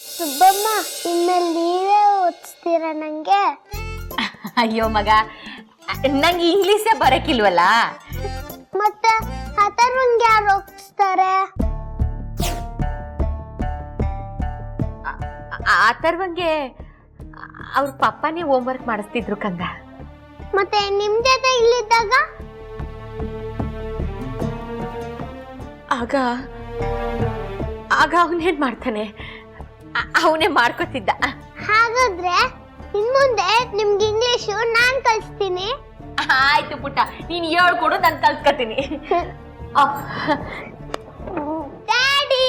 ಸುಬ್ಬಮ್ಮ ಇನ್ಮೇಲೆ ನೀವೇ ಓದಿಸ್ತೀರ ನಂಗೆ? ಅಯ್ಯೋ ಮಗ, ನಂಗೆ ಇಂಗ್ಲೀಷೇ ಬರಕಿಲ್ವಲ್ಲ. ಮತ್ತೆ ಅಥರ್ವಂಗೆ ಯಾರು ಓದಿಸ್ತಾರೆ? ಅಥರ್ವಂಗೆ ಅವ್ರ ಪಪ್ಪನೇ ಹೋಮ್ವರ್ಕ್ ಮಾಡಿಸ್ತಿದ್ರು ಕಂದ. ಮತ್ತೆ ನಿಮ್ ಜೊತೆ ಇಲ್ಲಿದ್ದಾಗ? ಆಗ ಅವನೇನ್ ಮಾಡ್ತಾನೆ, ಅವನೇ ಮಾಡ್ಕೊತಿದ್ದ. ಹಾಗಾದ್ರೆ ಇನ್ ಮುಂದೆ ನಿಮ್ಗೆ ಇಂಗ್ಲಿಷು ನಾನ್ ಕಲಿಸ್ತೀನಿ. ಆಯ್ತು ಪುಟ್ಟ, ನೀನ್ ಹೇಳ್ಕೊಡು, ನಾನು ಕಲ್ತ್ಕೊತೀನಿ. ಡ್ಯಾಡಿ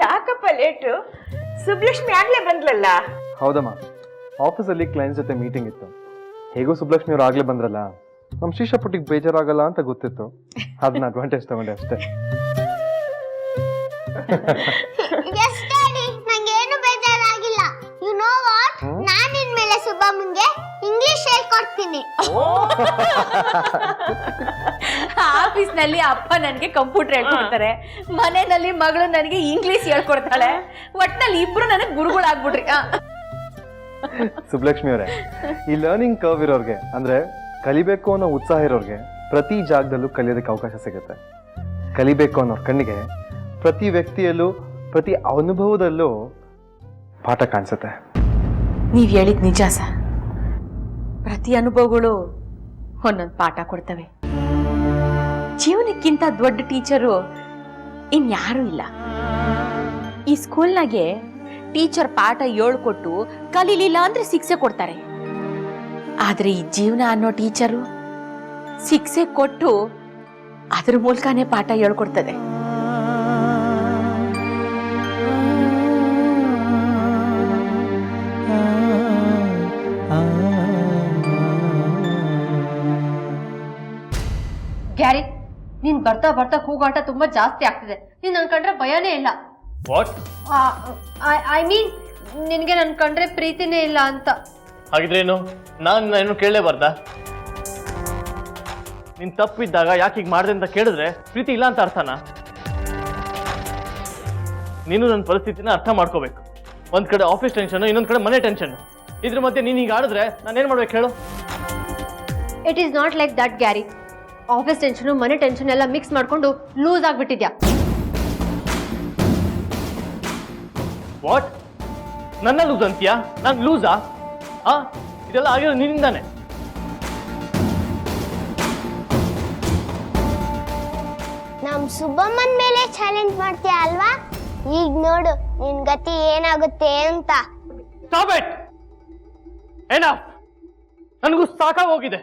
ಯಾಕಪ್ಪ ಲೇಟು? ಸುಬ್ಲಕ್ಷ್ಮಿ ಆಗ್ಲೇ ಬಂದ್ಲಲ್ಲ. ಹೌದಮ್ಮ, ಆಫೀಸಲ್ಲಿ ಕ್ಲೈಂಟ್ಸ್ ಜೊತೆ ಮೀಟಿಂಗ್ ಇತ್ತು. ಹೇಗೋ ಸುಬ್ಲಕ್ಷ್ಮಿ ಅವ್ರು ಆಗ್ಲೇ ಬಂದ್ರಲ್ಲ, ನಮ್ಮ ಶ್ರೀಶಪುಟ್ಟಿಗೆ ಬೇಜಾರಾಗಲ್ಲ ಅಂತ ಗೊತ್ತಿತ್ತು. ಅದನ್ನ ಅಡ್ವಾಂಟೇಜ್ ತಗೊಂಡೆ ಅಷ್ಟೇ. ಎಸ್ ಡ್ಯಾಡಿ, ನಂಗೇನು ಬೇಜಾರಾಗಿಲ್ಲ. ಯು ನೋ ವಾಟ್, ನಾನು ಇನ್ಮೇಲೆ ಸುಬ್ಬಮ್ಮಂಗೆ ಇಂಗ್ಲಿಷ್ ಹೇಳ್ಕೊಡ್ತೀನಿ. ಆಫೀಸ್ ನಲ್ಲಿ ಅಪ್ಪ ನನಗೆ ಕಂಪ್ಯೂಟರ್ ಹೇಳ್ಕೊಡ್ತಾರೆ, ಮನೆಯಲ್ಲಿ ಮಗಳು ನನಗೆ ಇಂಗ್ಲಿಷ್ ಹೇಳ್ಕೊಡ್ತಾಳೆ. ಒಟ್ನಲ್ಲಿ ಇಬ್ರು ನನಗೆ ಗುರುಗಳಾಗ್ಬಿಟ್ರಿ. ಸುಬ್ಲಕ್ಷ್ಮಿ ಅವರೇ, ಈ ಲರ್ನಿಂಗ್ ಕರ್ವ್ ಇರೋರ್ಗೆ, ಅಂದ್ರೆ ಕಲಿಬೇಕು ಅನ್ನೋ ಉತ್ಸಾಹ ಇರೋರ್ಗೆ ಪ್ರತಿ ಜಾಗದಲ್ಲೂ ಕಲಿಯೋದಕ್ಕೆ ಅವಕಾಶ ಸಿಗುತ್ತೆ. ಕಲಿಬೇಕು ಅನ್ನೋರ್ ಕಣ್ಣಿಗೆ ಪ್ರತಿ ವ್ಯಕ್ತಿಯಲ್ಲೂ ಪ್ರತಿ ಅನುಭವದಲ್ಲೂ ಪಾಠ ಕಾಣಿಸುತ್ತೆ. ನೀವ್ ಹೇಳಿದ್ ನಿಜ ಸರ್. ಪ್ರತಿ ಅನುಭವಗಳು ಒಂದೊಂದು ಪಾಠ ಕೊಡ್ತವೆ. ಜೀವನಕ್ಕಿಂತ ದೊಡ್ಡ ಟೀಚರು ಇನ್ಯಾರೂ ಇಲ್ಲ. ಈ ಸ್ಕೂಲ್ನಾಗೆ ಟೀಚರ್ ಪಾಠ ಹೇಳ್ಕೊಟ್ಟು ಕಲೀಲಿಲ್ಲ ಅಂದ್ರೆ ಶಿಕ್ಷೆ ಕೊಡ್ತಾರೆ. ಆದ್ರೆ ಈ ಜೀವನ ಅನ್ನೋ ಟೀಚರು ಶಿಕ್ಷೆ ಕೊಟ್ಟು ಅದ್ರ ಮೂಲಕನೇ ಪಾಠ ಹೇಳ್ಕೊಡ್ತದೆ. ಗ್ಯಾರಿ, ನೀನ್ ಬರ್ತಾ ಬರ್ತಾ ಕೂಗಾಟ ತುಂಬಾ ಜಾಸ್ತಿ ಆಗ್ತಿದೆ. ನೀನ್ ನನ್ ಕಂಡ್ರೆ ಭಯನೇ ಇಲ್ಲ. ವಾಟ್? ಐ ಮೀನ್, ನಿನ್ಗೆ ನನ್ ಕಂಡ್ರೆ ಪ್ರೀತಿನೇ ಇಲ್ಲ ಅಂತ. ಹಾಗಿದ್ರೇನು? ನಾನು ಕೇಳಲೇಬಾರ್ದಾ? ನಿನ್ ತಪ್ಪಿದ್ದಾಗ ಯಾಕೆ ಹೀಗೆ ಮಾಡಿದೆ ಅಂತ ಕೇಳಿದ್ರೆ ಪ್ರೀತಿ ಇಲ್ಲ ಅಂತ ಅರ್ಥನಾ? ನೀನು ನನ್ನ ಪರಿಸ್ಥಿತಿನ ಅರ್ಥ ಮಾಡ್ಕೋಬೇಕು. ಒಂದ್ ಕಡೆ ಆಫೀಸ್ ಟೆನ್ಷನ್, ಇನ್ನೊಂದ್ ಕಡೆ ಮನೆ ಟೆನ್ಷನ್. ಇದ್ರ ಮಧ್ಯೆ ನೀನ್ ಹೀಗೆ ಆಡಿದ್ರೆ ನಾನೇನ್ ಮಾಡ್ಬೇಕು ಹೇಳು? It is not like that Gary. Office tension, ಮನೆ ಟೆನ್ಷನ್ ಎಲ್ಲ ಮಿಕ್ಸ್ ಮಾಡ್ಕೊಂಡು ಲೂಸ್ ಆಗ್ಬಿಟ್ಟಿದ್ಯಾ. ವಾಟ್? ನನ್ನ ಲೂಸ್ ಅಂತೀಯಾ? ನಾನು ಲೂಸಾ? ಇದೆಲ್ಲ ಆಗಿರೋದು ನಿನ್ನಿಂದಾನೆ. ನಮ್ ಸುಬ್ಬಮ್ಮನ್ ಮೇಲೆ ಚಾಲೆಂಜ್ ಮಾಡ್ತೀಯ ಅಲ್ವಾ? ಈಗ ನೋಡು ನಿನ್ ಗತಿ ಏನಾಗುತ್ತೆ ಅಂತ. Stop it! ಎನಫ್! ನನಗೂ ಸಾಕಾಗೋಗಿದೆ.